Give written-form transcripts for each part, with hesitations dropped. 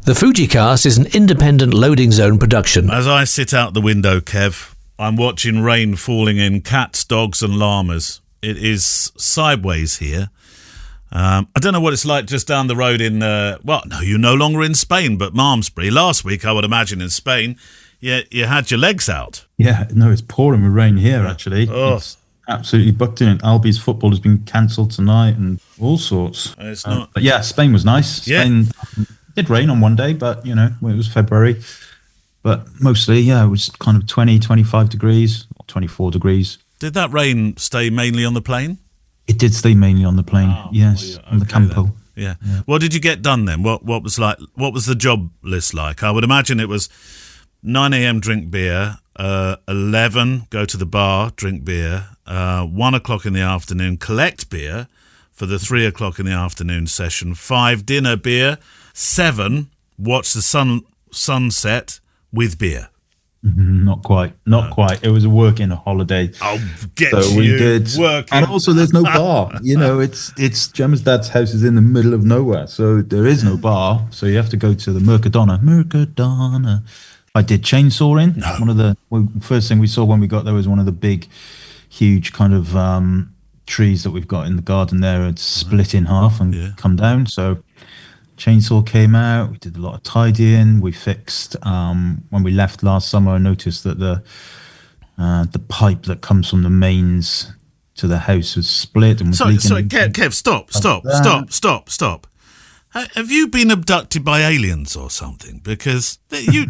The FujiCast is an independent loading zone production. As I sit out the window, Kev, I'm watching rain falling in cats, dogs and llamas. It is sideways here. I don't know what it's like just down the road in, you're no longer in Spain, but Malmesbury. Last week, I would imagine in Spain, you had your legs out. Yeah, no, it's pouring with rain here, actually. Oh. It's absolutely bucked in. Albi's football has been cancelled tonight and all sorts. It's not. But yeah, Spain was nice. Spain did rain on one day, but, it was February. But mostly, it was kind of 20, 25 degrees, or 24 degrees. Did that rain stay mainly on the plane? It did stay mainly on the plane, yes, on the Campo. Yeah. What did you get done then? What was the job list like? I would imagine it was 9 a.m. drink beer, 11 go to the bar, drink beer, 1 o'clock in the afternoon collect beer for the 3 o'clock in the afternoon session, 5 dinner beer, 7 watch the sunset with beer. Not quite. It was a working holiday. I'll get so we did working. And also there's no bar. It's Gemma's dad's house is in the middle of nowhere, so there is no bar. So you have to go to the Mercadona. I did chainsawing. No. One of the first thing we saw when we got there was one of the big, huge kind of trees that we've got in the garden there. It's split in half and come down. So chainsaw came out. We did a lot of tidying. We fixed. When we left last summer, I noticed that the pipe that comes from the mains to the house was split and was leaking. Sorry, Kev, stop. Have you been abducted by aliens or something? Because you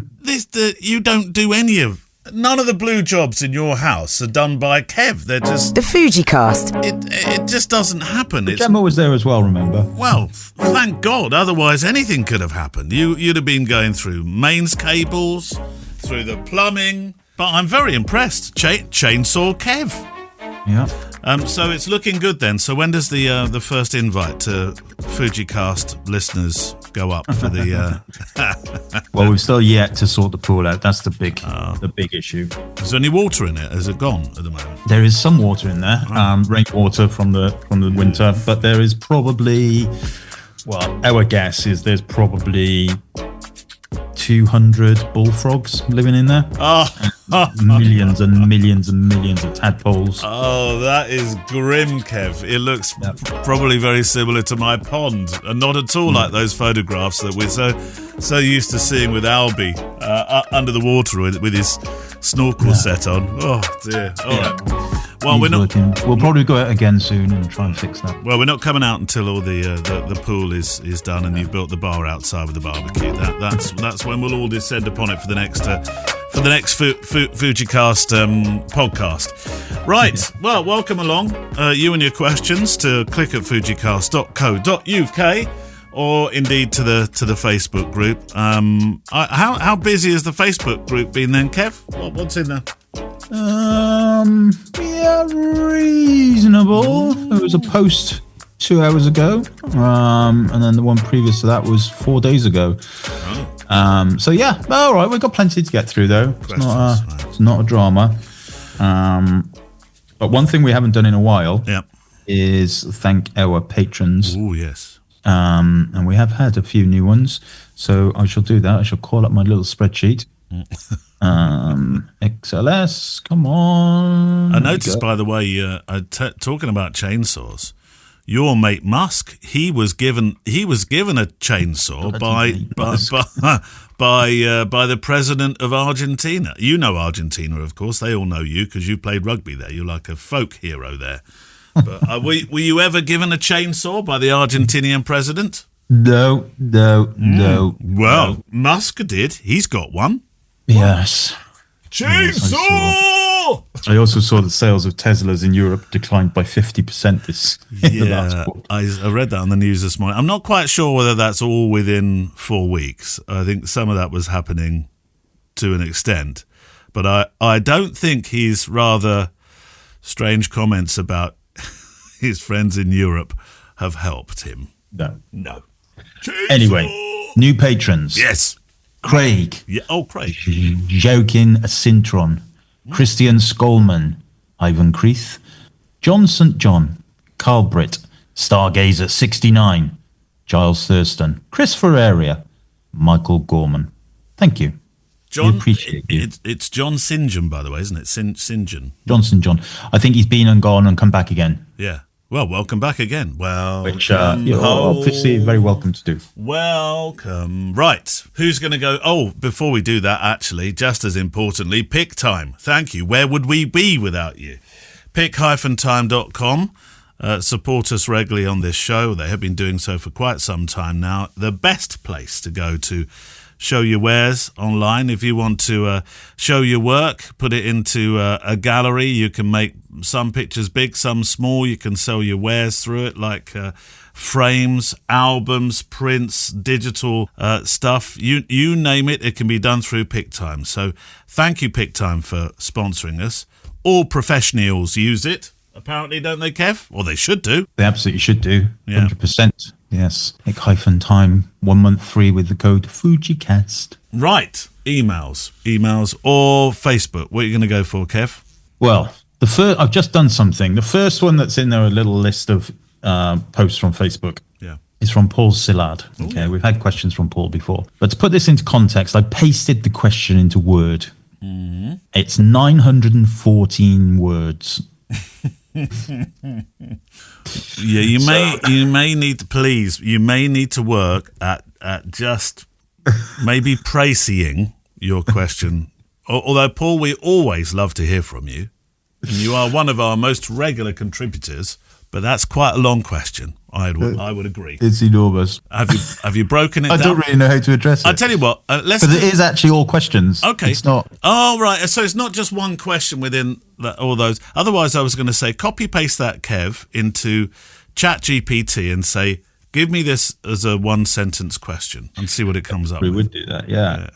don't do any of. None of the blue jobs in your house are done by Kev. They're just... The FujiCast. It just doesn't happen. Gemma was there as well, remember? Well, thank God. Otherwise, anything could have happened. You'd have been going through mains cables, through the plumbing. But I'm very impressed. Chainsaw Kev. Yeah. So it's looking good then. So when does the first invite to FujiCast listeners go up for the? Well, we've still yet to sort the pool out. That's the big issue. Is there any water in it? Is it gone at the moment? There is some water in there, rainwater from the winter, but there is probably, our guess is there's probably 200 bullfrogs living in there. Millions and millions and millions of tadpoles. Oh, that is grim, Kev. It looks probably very similar to my pond, and not at all like those photographs that we're so used to seeing with Albie under the water with his snorkel set on. Oh dear. All right. Well, We'll probably go out again soon and try and fix that. Well, we're not coming out until all the pool is done and you've built the bar outside with the barbecue. That's when we'll all descend upon it for the next FujiCast podcast. Right. Well, welcome along. You and your questions to click at fujicast.co.uk or indeed to the Facebook group. How busy has the Facebook group been then, Kev? What's in there? Reasonable. There was a post 2 hours ago, and then the one previous to that was 4 days ago. So yeah, all right, we've got plenty to get through though. It's not a drama. But one thing we haven't done in a while is thank our patrons. Oh yes. And we have had a few new ones, so I shall do that. I shall call up my little spreadsheet. XLS, come on. I noticed, by the way, talking about chainsaws, your mate Musk, he was given a chainsaw by the president of Argentina. You know Argentina, of course. They all know you because you played rugby there. You're like a folk hero there. But were you ever given a chainsaw by the Argentinian president? No. Well, Musk did. He's got one. Yes. Chainsaw! I also saw that sales of Teslas in Europe declined by 50% the last quarter. I read that on the news this morning. I'm not quite sure whether that's all within 4 weeks. I think some of that was happening to an extent. But I don't think his rather strange comments about his friends in Europe have helped him. No. Chainsaw! Anyway, new patrons. Yes. Craig. Yeah. Oh, Craig. Joaquin Asintron. Christian Skolman. Ivan Creeth. John St. John. Carl Britt. Stargazer 69. Giles Thurston. Chris Ferreira. Michael Gorman. Thank you. John, we appreciate you. It's John St. John, by the way, isn't it? St. John. Johnson John. I think he's been and gone and come back again. Yeah. Well, welcome back again. Which you're obviously very welcome to do. Welcome. Right. Who's going to go? Oh, before we do that, actually, just as importantly, pick time. Thank you. Where would we be without you? pick-time.com. Support us regularly on this show. They have been doing so for quite some time now. The best place to go to show your wares online. If you want to show your work, put it into a gallery. You can make some pictures big, some small. You can sell your wares through it, like frames, albums, prints, digital stuff. You name it, it can be done through PickTime. So thank you, PickTime, for sponsoring us. All professionals use it, apparently, don't they, Kev? Or they should do. They absolutely should do. 100%. Yes. Pick-time, 1 month free with the code FujiCast. Right. Emails or Facebook. What are you going to go for, Kev? Well, I've just done something. The first one that's in there, a little list of posts from Facebook. Yeah. Is from Paul Sillard. Okay, we've had questions from Paul before. But to put this into context, I pasted the question into Word. Mm-hmm. It's 914 words. Yeah, you may need to work at just maybe pricing your question. Although, Paul, we always love to hear from you, and you are one of our most regular contributors. But that's quite a long question. I would agree. It's enormous. Have you broken it down? I don't really know how to address it. I tell you what, because it is actually all questions. Okay, it's not. Oh right, so it's not just one question within all those. Otherwise, I was going to say copy paste that, Kev, into ChatGPT and say, give me this as a 1-sentence question and see what it comes up with. We would do that, yeah.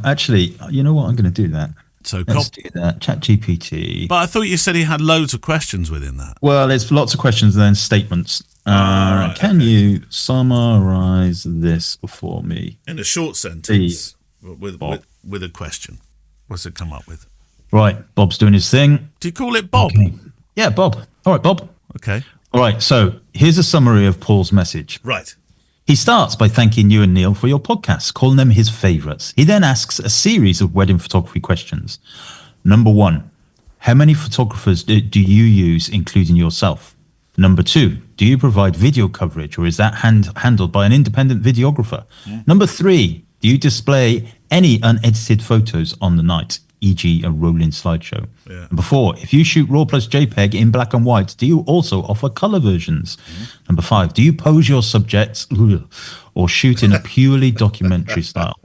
Actually, you know what? I'm going to do that. So let's do that. ChatGPT. But I thought you said he had loads of questions within that. Well, there's lots of questions and then statements. Right, can you summarize this for me? In a short sentence with a question. What's it come up with? Right, Bob's doing his thing. Do you call it Bob? Okay. Yeah, Bob. All right, Bob. Okay. All right, so here's a summary of Paul's message. Right. He starts by thanking you and Neil for your podcasts, calling them his favourites. He then asks a series of wedding photography questions. Number 1, how many photographers do you use, including yourself? Number 2, do you provide video coverage, or is that handled by an independent videographer? Number 3, do you display any unedited photos on the night, e.g. a rolling slideshow? Number 4, if you shoot RAW plus JPEG in black and white, do you also offer colour versions? Number 5, do you pose your subjects or shoot in a purely documentary style?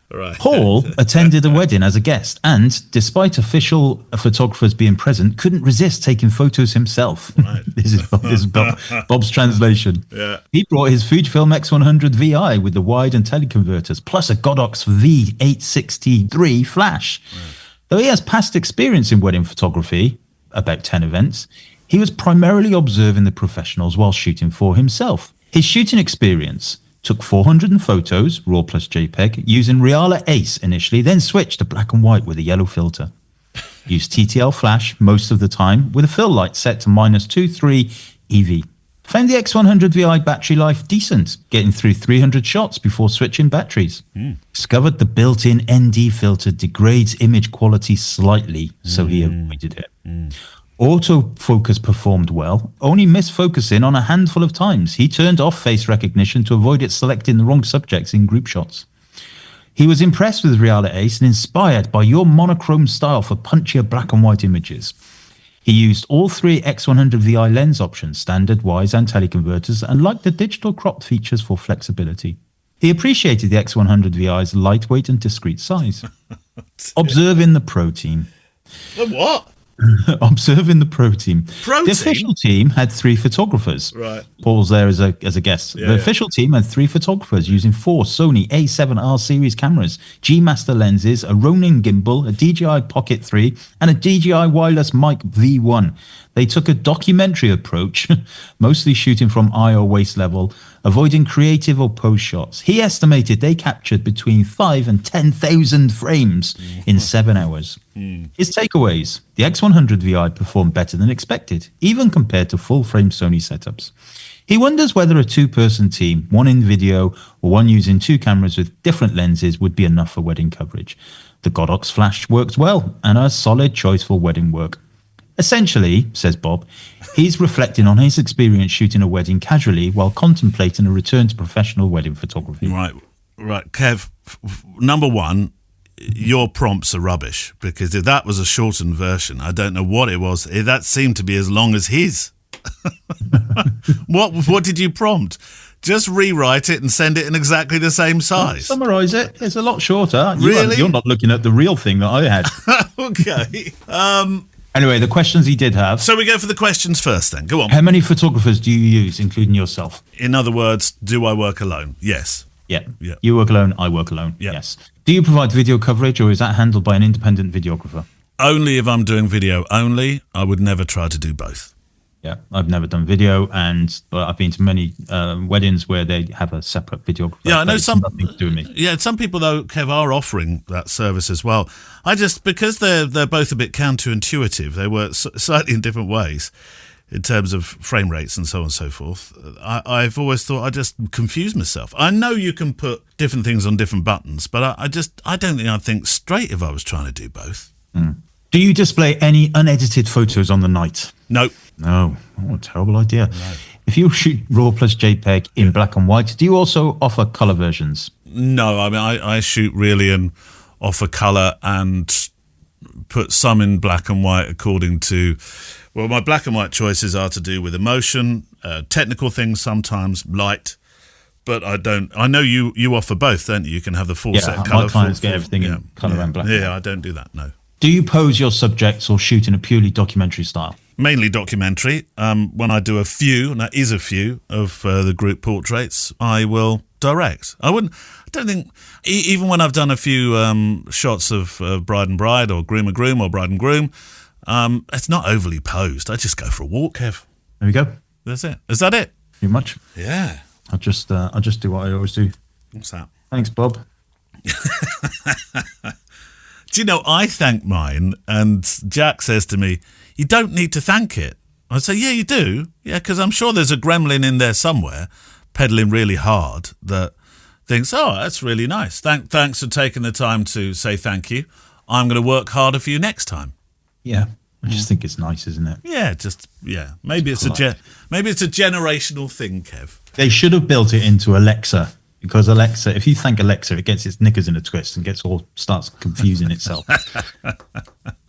Right. Paul attended a wedding as a guest and, despite official photographers being present, couldn't resist taking photos himself. Right. This is Bob's translation. Yeah. He brought his Fujifilm X100 VI with the wide and teleconverters, plus a Godox V863 flash. Right. Though he has past experience in wedding photography, about 10 events, he was primarily observing the professionals while shooting for himself. His shooting experience took 400 photos, RAW plus JPEG, using Reala Ace initially, then switched to black and white with a yellow filter. Used TTL flash most of the time with a fill light set to -2.3 EV. Found the X100 VI battery life decent, getting through 300 shots before switching batteries. Discovered the built-in ND filter degrades image quality slightly, so he avoided it. Autofocus performed well, only missed focusing on a handful of times. He turned off face recognition to avoid it selecting the wrong subjects in group shots. He was impressed with Reala Ace and inspired by your monochrome style for punchier black and white images. He used all 3 X100 VI lens options, standard, wise and teleconverters, and liked the digital crop features for flexibility. He appreciated the X100 VI's lightweight and discreet size. Observing the pro team. The what? Observing the pro team. Pro the team? official team had 3 photographers. Right. Paul's there as a guest. The official team had 3 photographers using 4 Sony A7R series cameras, G Master lenses, a Ronin gimbal, a DJI Pocket 3, and a DJI wireless mic V1. They took a documentary approach, mostly shooting from eye or waist level, avoiding creative or pose shots. He estimated they captured between 5 and 10,000 frames in 7 hours. His takeaways: the X100 VI performed better than expected, even compared to full-frame Sony setups. He wonders whether a two-person team, one in video or one using two cameras with different lenses, would be enough for wedding coverage. The Godox flash works well and a solid choice for wedding work. Essentially, says Bob, he's reflecting on his experience shooting a wedding casually while contemplating a return to professional wedding photography. Right. Kev, number one, your prompts are rubbish, because if that was a shortened version, I don't know what it was. That seemed to be as long as his. What did you prompt? Just rewrite it and send it in exactly the same size. Summarise it. It's a lot shorter. Really? You're not looking at the real thing that I had. Okay. Anyway, the questions he did have. So we go for the questions first then. Go on. How many photographers do you use, including yourself? In other words, do I work alone? Yes. Yeah. Yeah. You work alone, I work alone. Yeah. Yes. Do you provide video coverage, or is that handled by an independent videographer? Only if I'm doing video only. I would never try to do both. Yeah, I've never done video, and I've been to many weddings where they have a separate videographer. Yeah, I know some. Nothing to do with me. Yeah, some people though, Kev, are offering that service as well. Because they're both a bit counterintuitive. They work slightly in different ways in terms of frame rates and so on and so forth. I've always thought I just confuse myself. I know you can put different things on different buttons, but I don't think I'd think straight if I was trying to do both. Mm. Do you display any unedited photos on the night? No. No. Oh, a terrible idea. No. If you shoot RAW plus JPEG in black and white, do you also offer colour versions? No, I mean, I shoot really and offer colour and put some in black and white according to... Well, my black and white choices are to do with emotion, technical things sometimes, light, but I don't... I know you offer both, don't you? You can have the full set colour. My clients get everything in colour and black. Yeah, I don't do that, no. Do you pose your subjects or shoot in a purely documentary style? Mainly documentary. When I do a few, and that is a few, of the group portraits, I will direct. I don't think, even when I've done a few shots of bride and bride, or groom and groom, or bride and groom, it's not overly posed. I just go for a walk, Kev. There we go. That's it. Is that it? Too much? Yeah. I'll just do what I always do. What's that? Thanks, Bob. Do you know, I thank mine, and Jack says to me, you don't need to thank it. I say, yeah, you do. Yeah, because I'm sure there's a gremlin in there somewhere pedaling really hard that thinks, oh, that's really nice. Thanks for taking the time to say thank you. I'm going to work harder for you next time. Yeah, I just think it's nice, isn't it? Yeah, Maybe it's a generational thing, Kev. They should have built it into Alexa. Because Alexa, if you thank Alexa, it gets its knickers in a twist and starts confusing itself.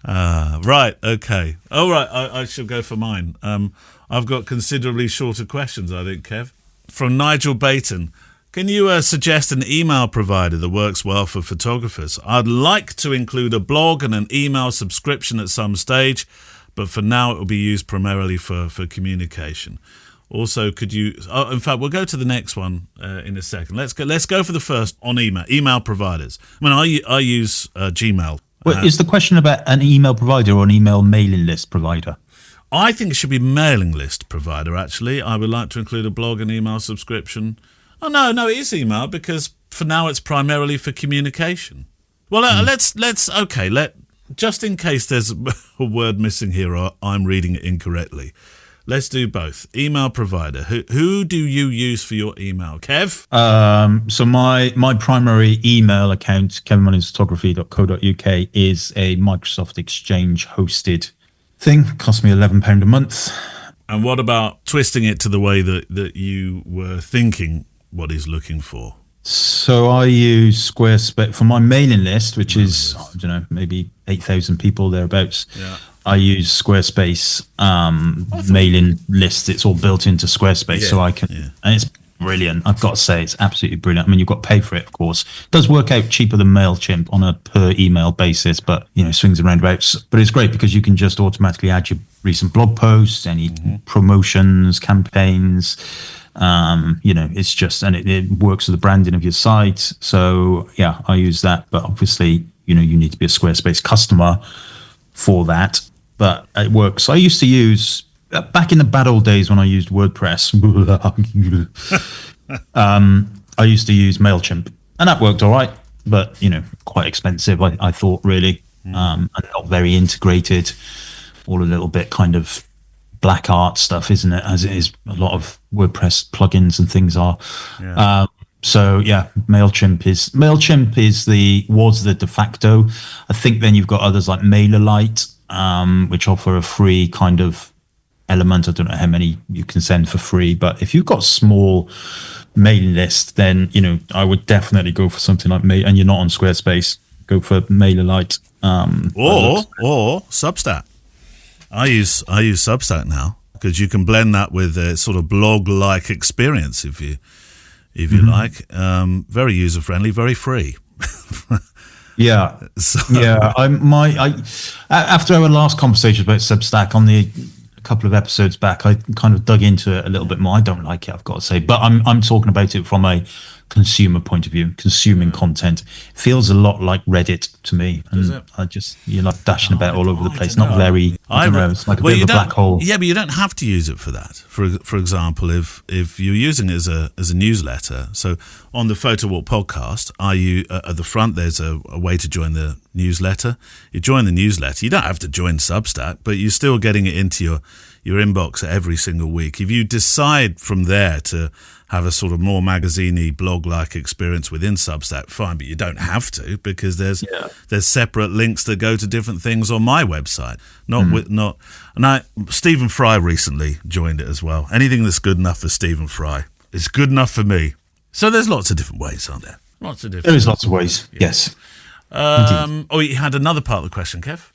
Right, okay. All right, I shall go for mine. I've got considerably shorter questions, I think, Kev. From Nigel Bayton. Can you suggest an email provider that works well for photographers? I'd like to include a blog and an email subscription at some stage, but for now it will be used primarily for communication. Also, could you... Oh, in fact, we'll go to the next one in a second. Let's go for the first on email providers. I mean, I use Gmail. Well, is the question about an email provider or an email mailing list provider? I think it should be mailing list provider, actually. I would like to include a blog and email subscription. Oh, no, it is email, because for now it's primarily for communication. Well, let's just in case there's a word missing here or I'm reading it incorrectly, let's do both. Email provider. Who do you use for your email? Kev? So my primary email account, kevinmullinsphotography.co.uk, is a Microsoft Exchange hosted thing. Cost me £11 a month. And what about twisting it to the way that you were thinking what he's looking for? So I use Squarespace for my mailing list, which is, I don't know, maybe 8,000 people thereabouts. Yeah. I use Squarespace mailing lists. It's all built into Squarespace, so I can, and it's brilliant. I've got to say, it's absolutely brilliant. I mean, you've got to pay for it, of course. It does work out cheaper than MailChimp on a per email basis, but swings and roundabouts. But it's great because you can just automatically add your recent blog posts, any promotions, campaigns. It's just, and it works with the branding of your site. So yeah, I use that. But obviously, you need to be a Squarespace customer for that. But it works. I used to use, back in the bad old days when I used WordPress, I used to use MailChimp, and that worked all right, but, quite expensive, I thought, really, and not very integrated, all a little bit kind of black art stuff, isn't it? As it is a lot of WordPress plugins and things are. Yeah. So yeah, Mailchimp was the de facto. I think then you've got others like MailerLite, which offer a free kind of element. I don't know how many you can send for free, but if you've got a small mailing list, then I would definitely go for something like and you're not on Squarespace, go for MailerLite. Or Substack. I use Substack now because you can blend that with a sort of blog-like experience if you like. Very user friendly, very free. Yeah. Yeah. After our last conversation about Substack on a couple of episodes back, I kind of dug into it a little bit more. I don't like it, I've got to say, but I'm talking about it from a consumer point of view, consuming content. It feels a lot like Reddit to me. And you're like dashing about all over the place. Not very, I don't know, it's like a bit of a black hole. Yeah, but you don't have to use it for that. For example, if you're using it as a newsletter, so on the Photo Walk podcast, at the front there's a way to join the newsletter. You join the newsletter. You don't have to join Substack, but you're still getting it into your inbox every single week. If you decide from there to have a sort of more magazine-y blog-like experience within Substack, fine, but you don't have to because there's separate links that go to different things on my website. Stephen Fry recently joined it as well. Anything that's good enough for Stephen Fry is good enough for me. So there's lots of different ways, aren't there? There is lots of ways, yes. You had another part of the question, Kev.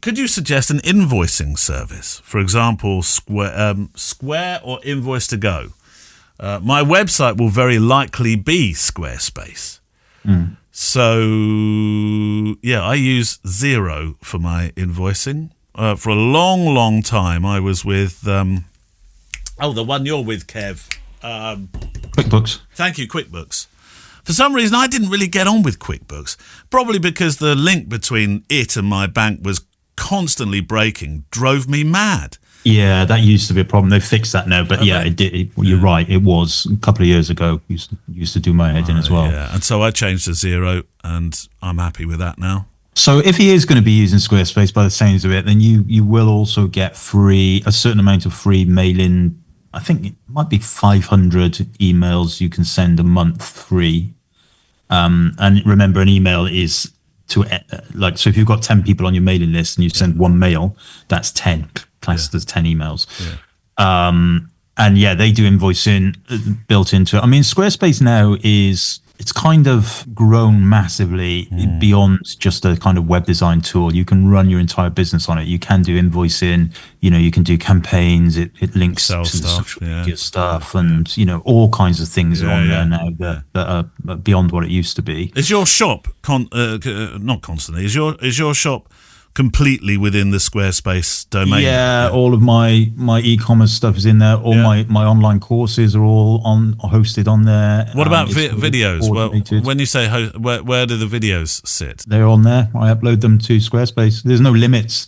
Could you suggest an invoicing service? For example, Square or Invoice to Go? My website will very likely be Squarespace. So, I use Xero for my invoicing. For a long, long time, I was with... the one you're with, Kev. QuickBooks. Thank you, QuickBooks. For some reason, I didn't really get on with QuickBooks. Probably because the link between it and my bank was constantly breaking, drove me mad. Yeah, that used to be a problem. They fixed that now, but it did. You're right. It was a couple of years ago. Used to do my head in as well. Yeah, and so I changed to Xero, and I'm happy with that now. So if he is going to be using Squarespace, by the sounds of it, then you will also get a certain amount of free mailing. I think it might be 500 emails you can send a month free. And remember, an email is so if you've got 10 people on your mailing list and you send one mail, that's 10. Classed as 10 emails. They do invoicing built into it. I mean, Squarespace now it's kind of grown massively beyond just a kind of web design tool. You can run your entire business on it. You can do invoicing, you can do campaigns. It links to the social media stuff and, all kinds of things are on there now that are beyond what it used to be. Is your shop, not constantly, is your shop completely within the Squarespace domain? Yeah, all of my e-commerce stuff is in there. All my online courses are all hosted on there. What about videos? Well, when you say where do the videos sit? They're on there. I upload them to Squarespace. There's no limits.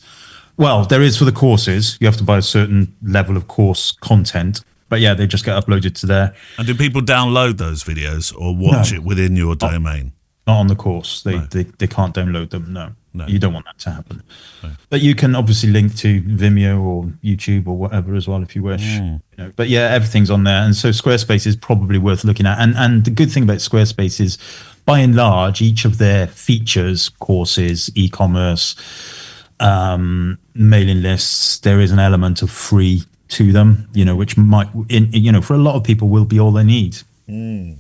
Well, there is for the courses. You have to buy a certain level of course content. But yeah, they just get uploaded to there. And do people download those videos or watch it within your domain? Not on the course. They can't download them. No. You don't want that to happen. No. But you can obviously link to Vimeo or YouTube or whatever as well if you wish. But yeah, everything's on there. And so Squarespace is probably worth looking at. And the good thing about Squarespace is, by and large, each of their features, courses, e-commerce, mailing lists, there is an element of free to them, which might, for a lot of people will be all they need. With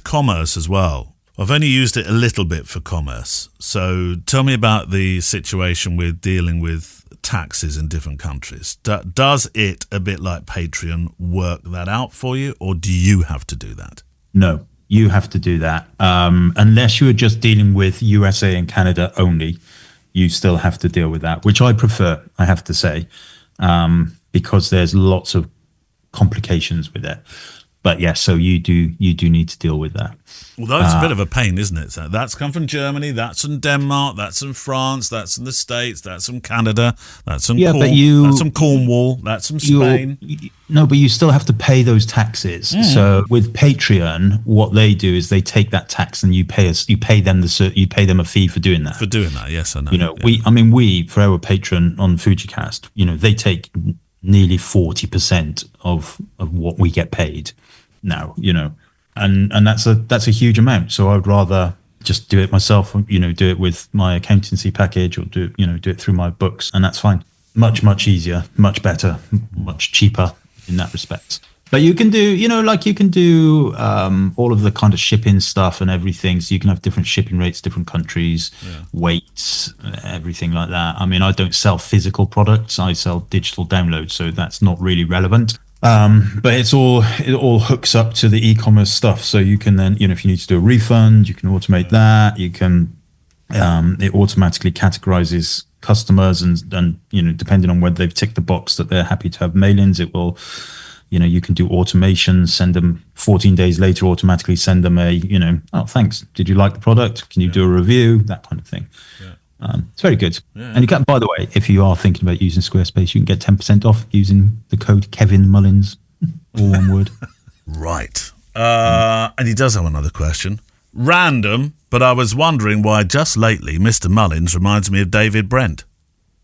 commerce as well. I've only used it a little bit for commerce. So tell me about the situation with dealing with taxes in different countries. Does it, a bit like Patreon, work that out for you, or do you have to do that? No, you have to do that. Unless you are just dealing with USA and Canada only, you still have to deal with that, which I prefer, I have to say, because there's lots of complications with it. But yeah, so you do need to deal with that. Although it's a bit of a pain, isn't it? So that's come from Germany, that's from Denmark, that's from France, that's from the States, that's from Canada, that's from that's from Cornwall, that's from Spain. No, but you still have to pay those taxes. So with Patreon, what they do is they take that tax and you pay them a fee for doing that. For doing that, yes, I know. You know, we for our Patreon on FujiCast, you know, they take nearly 40% of what we get paid now, you know, and that's a huge amount. So I would rather just do it myself, you know, do it with my accountancy package, or do it through my books, and that's fine. Much easier, much better, much cheaper in that respect. But you can do, all of the kind of shipping stuff and everything. So you can have different shipping rates, different countries, weights, everything like that. I mean, I don't sell physical products. I sell digital downloads. So that's not really relevant. But it all hooks up to the e-commerce stuff. So you can then, you know, if you need to do a refund, you can automate that. You can, it automatically categorizes customers and, you know, depending on whether they've ticked the box that they're happy to have mail-ins, it will, you know, you can do automation, send them 14 days later, automatically send them a, you know, oh, thanks. Did you like the product? Can you do a review? That kind of thing. Yeah. It's very good. Yeah. And you can, by the way, if you are thinking about using Squarespace, you can get 10% off using the code Kevin Mullins, all one word. Right. And he does have another question. Random, but I was wondering why just lately Mr. Mullins reminds me of David Brent.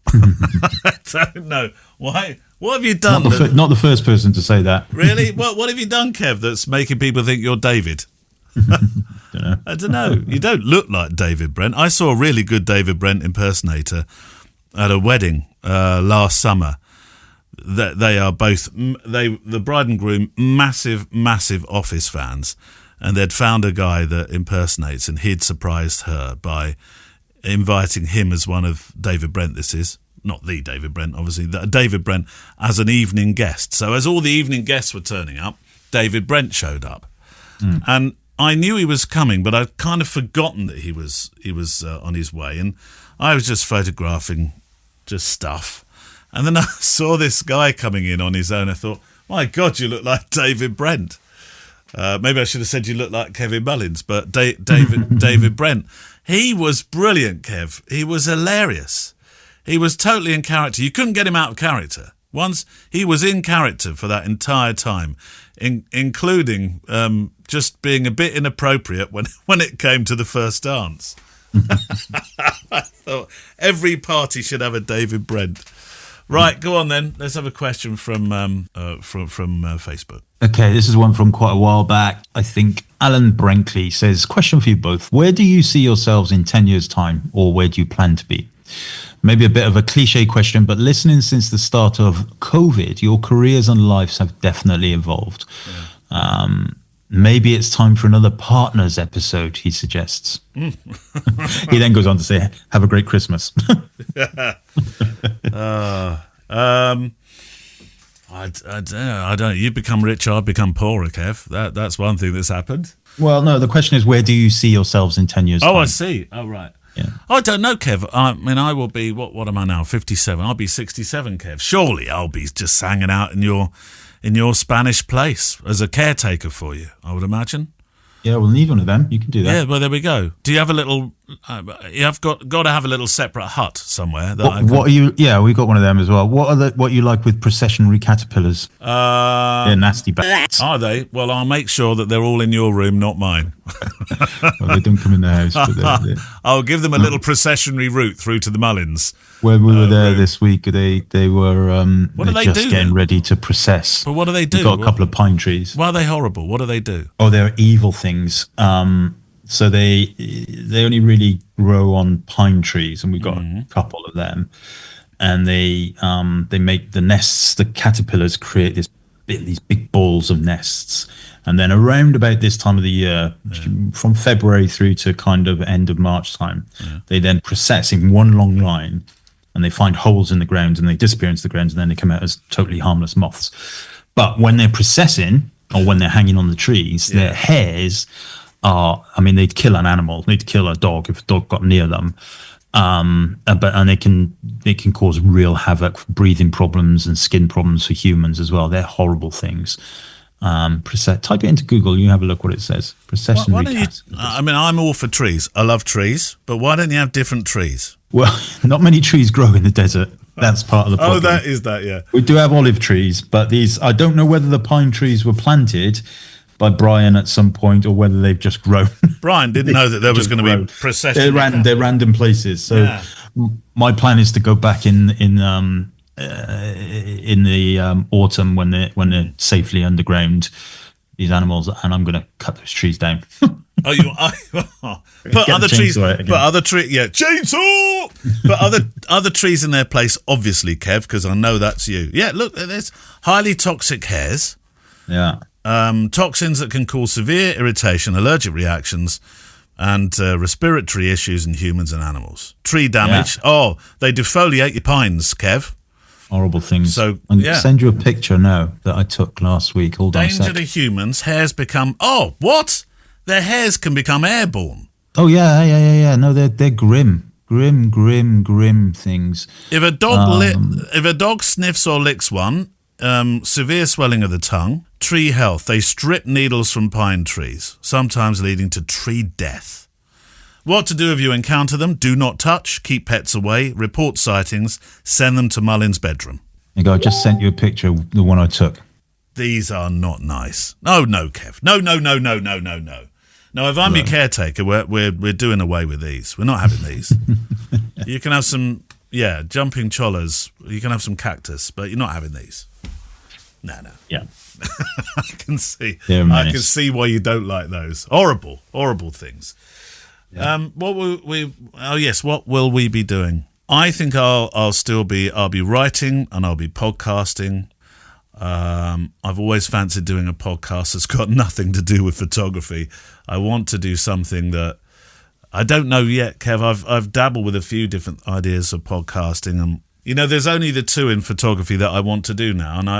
I don't know. Why? What have you done? Not the first person to say that. Really? What have you done, Kev, that's making people think you're David? I don't know. You don't look like David Brent. I saw a really good David Brent impersonator at a wedding last summer. They are both, the bride and groom, massive Office fans. And they'd found a guy that impersonates, and he'd surprised her by inviting him as one of David Brent. This is not the David Brent, obviously, David Brent as an evening guest. So as all the evening guests were turning up, David Brent showed up. And I knew he was coming, but I'd kind of forgotten that he was on his way. And I was just photographing just stuff. And then I saw this guy coming in on his own. I thought, my God, you look like David Brent. Maybe I should have said you look like Kevin Mullins, but David Brent. He was brilliant, Kev. He was hilarious. He was totally in character. You couldn't get him out of character. Once he was in character for that entire time, including just being a bit inappropriate when it came to the first dance. I thought every party should have a David Brent. Right, go on then. Let's have a question from Facebook. Okay, this is one from quite a while back. I think Alan Brinkley says, question for you both. Where do you see yourselves in 10 years' time, or where do you plan to be? Maybe a bit of a cliche question, but listening since the start of COVID, your careers and lives have definitely evolved. Yeah. Maybe it's time for another Partners episode, he suggests. He then goes on to say, have a great Christmas. I don't know. You become rich, I become poorer, Kev. That's one thing that's happened. Well, no, the question is, where do you see yourselves in 10 years' time? Oh, I see. Oh, right. Yeah. I don't know, Kev. I mean, I will be, what am I now, 57? I'll be 67, Kev. Surely I'll be just hanging out in your Spanish place as a caretaker for you, I would imagine. Yeah, we'll need one of them. You can do that. Yeah, well, there we go. Do you have a little? You have got to have a little separate hut somewhere. What are you? Yeah, we got one of them as well. What you like with processionary caterpillars? They're nasty bats. Are they? Well, I'll make sure that they're all in your room, not mine. Well, they don't come in the house. But I'll give them a little processionary route through to the Mullins. When we were there this week, they were what do they just do getting then? Ready to process. But what do they do? We've got a couple of pine trees. Why are they horrible? What do they do? Oh, they're evil things. So they only really grow on pine trees, and we've got a couple of them. And they make the nests. The caterpillars create these big balls of nests, and then around about this time of the year, from February through to kind of end of March time, they then process in one long line. And they find holes in the ground, and they disappear into the ground, and then they come out as totally harmless moths. But when they're processing, or when they're hanging on the trees, their hairs are, I mean, they'd kill an animal. They'd kill a dog if a dog got near them. And they can cause real havoc, breathing problems and skin problems for humans as well. They're horrible things. Type it into Google. You have a look what it says. Why don't you? Catapillars. I mean, I'm all for trees. I love trees, but why don't you have different trees? Well, not many trees grow in the desert. That's part of the problem. Oh, that is that. Yeah. We do have olive trees, but these, I don't know whether the pine trees were planted by Brian at some point or whether they've just grown. Brian didn't know that there was going to be procession. They're random places. So my plan is to go back in the autumn when they're safely underground, these animals, and I'm going to cut those trees down. Put other trees, chainsaw. Put other trees in their place, obviously, Kev, because I know that's you. Yeah, look, there's highly toxic hairs. Yeah. Toxins that can cause severe irritation, allergic reactions, and respiratory issues in humans and animals. Tree damage. Yeah. Oh, they defoliate your pines, Kev. Horrible things. So, I'm going to send you a picture now that I took last week. Hold on a sec. Danger to humans. Hairs become... Oh, what? Their hairs can become airborne. Oh, yeah. No, they're grim things. If a dog sniffs or licks one, severe swelling of the tongue. Tree health. They strip needles from pine trees, sometimes leading to tree death. What to do if you encounter them? Do not touch. Keep pets away. Report sightings. Send them to Mullin's bedroom. There you go. I just sent you a picture of the one I took. These are not nice. No, Kev. No. No, if I'm your caretaker, we're doing away with these. We're not having these. You can have some, jumping cholas. You can have some cactus, but you're not having these. No. Yeah. I can see why you don't like those. Horrible things. Yeah. What will we be doing? I think I'll be writing and I'll be podcasting. I've always fancied doing a podcast that's got nothing to do with photography. I want to do something that I don't know yet, Kev. I've dabbled with a few different ideas of podcasting, and there's only the two in photography that I want to do now, and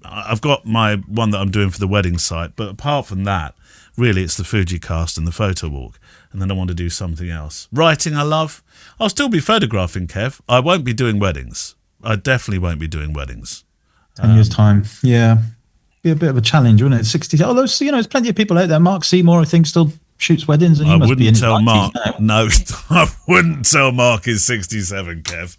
I've got my one that I'm doing for the wedding site. But apart from that, really, it's the FujiCast and the photo walk, and then I want to do something else. Writing, I love. I'll still be photographing, Kev. I won't be doing weddings. I definitely won't be doing weddings. 10 years' time, yeah. Be a bit of a challenge, wouldn't it? 60. Although, there's plenty of people out there. Mark Seymour, I think, still shoots weddings. And I wouldn't tell Mark. No, I wouldn't tell Mark he's 67, Kev.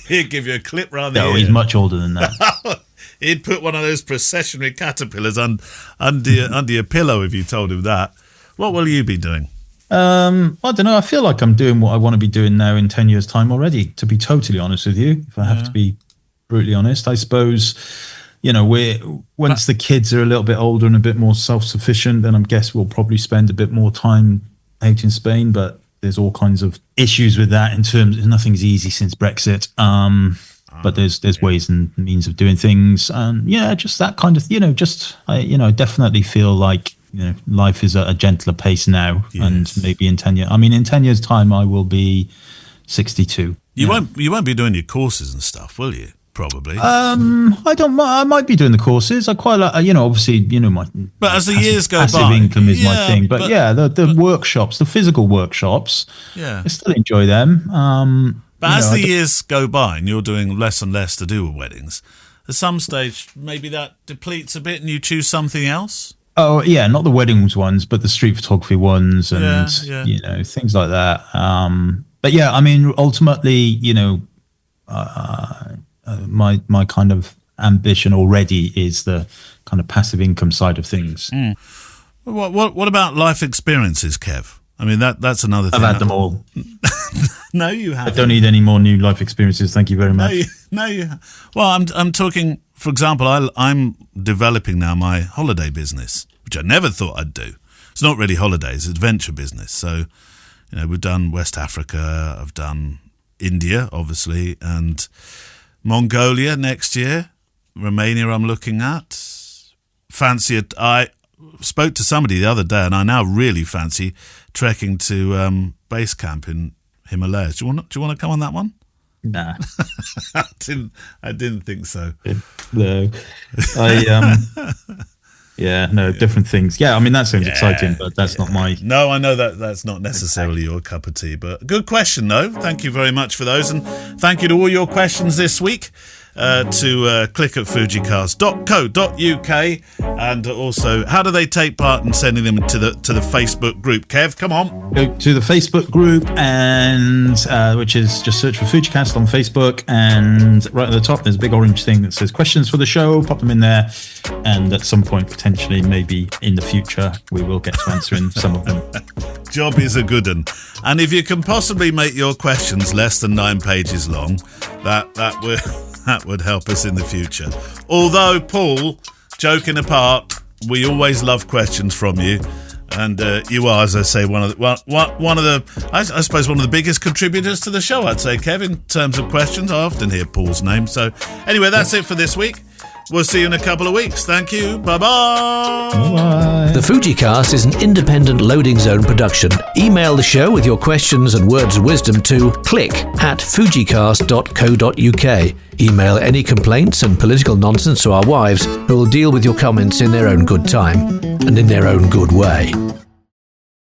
He'd give you a clip round the ear. No, he's much older than that. He'd put one of those processionary caterpillars under your pillow if you told him that. What will you be doing? I don't know. I feel like I'm doing what I want to be doing now in 10 years' time already, to be totally honest with you, if I have to be brutally honest. I suppose, once the kids are a little bit older and a bit more self-sufficient, then I guess we'll probably spend a bit more time out in Spain, but there's all kinds of issues with that in terms of nothing's easy since Brexit. But there's ways and means of doing things. And just that kind of, I definitely feel like, life is at a gentler pace now. Yes. And maybe in 10 years, in 10 years' time, I will be 62. You won't be doing your courses and stuff, will you? Probably. I might be doing the courses. I quite like, obviously, my. But as the years go by, passive income is my thing. But the workshops, the physical workshops, I still enjoy them. But as the years go by and you're doing less and less to do with weddings, at some stage maybe that depletes a bit and you choose something else. Oh yeah, not the weddings ones, but the street photography ones and things like that. But ultimately, my kind of ambition already is the kind of passive income side of things. Mm. What about life experiences, Kev? That's another thing. I've had them all. No, you haven't. I don't need any more new life experiences. Thank you very much. Well, I'm talking. For example, I'm developing now my holiday business, which I never thought I'd do. It's not really holidays; it's adventure business. So, we've done West Africa, I've done India, obviously, and Mongolia next year. Romania, I'm looking at. Fancy it. I spoke to somebody the other day, and I now really fancy trekking to base camp in Himalayas. Do you want to come on that one? Nah, I didn't think so. No, different things. Yeah, that sounds exciting, but that's not my. No, I know that's not necessarily your cup of tea, but good question though. Thank you very much for those, and thank you to all your questions this week. to click at fujicast.co.uk. And also, how do they take part in sending them to the Facebook group? Kev, come on. Go to the Facebook group, and which is just search for FujiCast on Facebook, and right at the top there's a big orange thing that says questions for the show. Pop them in there, and at some point, potentially, maybe in the future, we will get to answering some of them. Job is a good one. And if you can possibly make your questions less than 9 pages long, that would help us in the future. Although, Paul, joking apart, we always love questions from you. And you are, as I say, one of the biggest contributors to the show, I'd say, Kev, in terms of questions. I often hear Paul's name. So anyway, that's it for this week. We'll see you in a couple of weeks. Thank you. Bye-bye. Bye-bye. The FujiCast is an independent Loading Zone production. Email the show with your questions and words of wisdom to click@fujicast.co.uk. Email any complaints and political nonsense to our wives, who will deal with your comments in their own good time and in their own good way.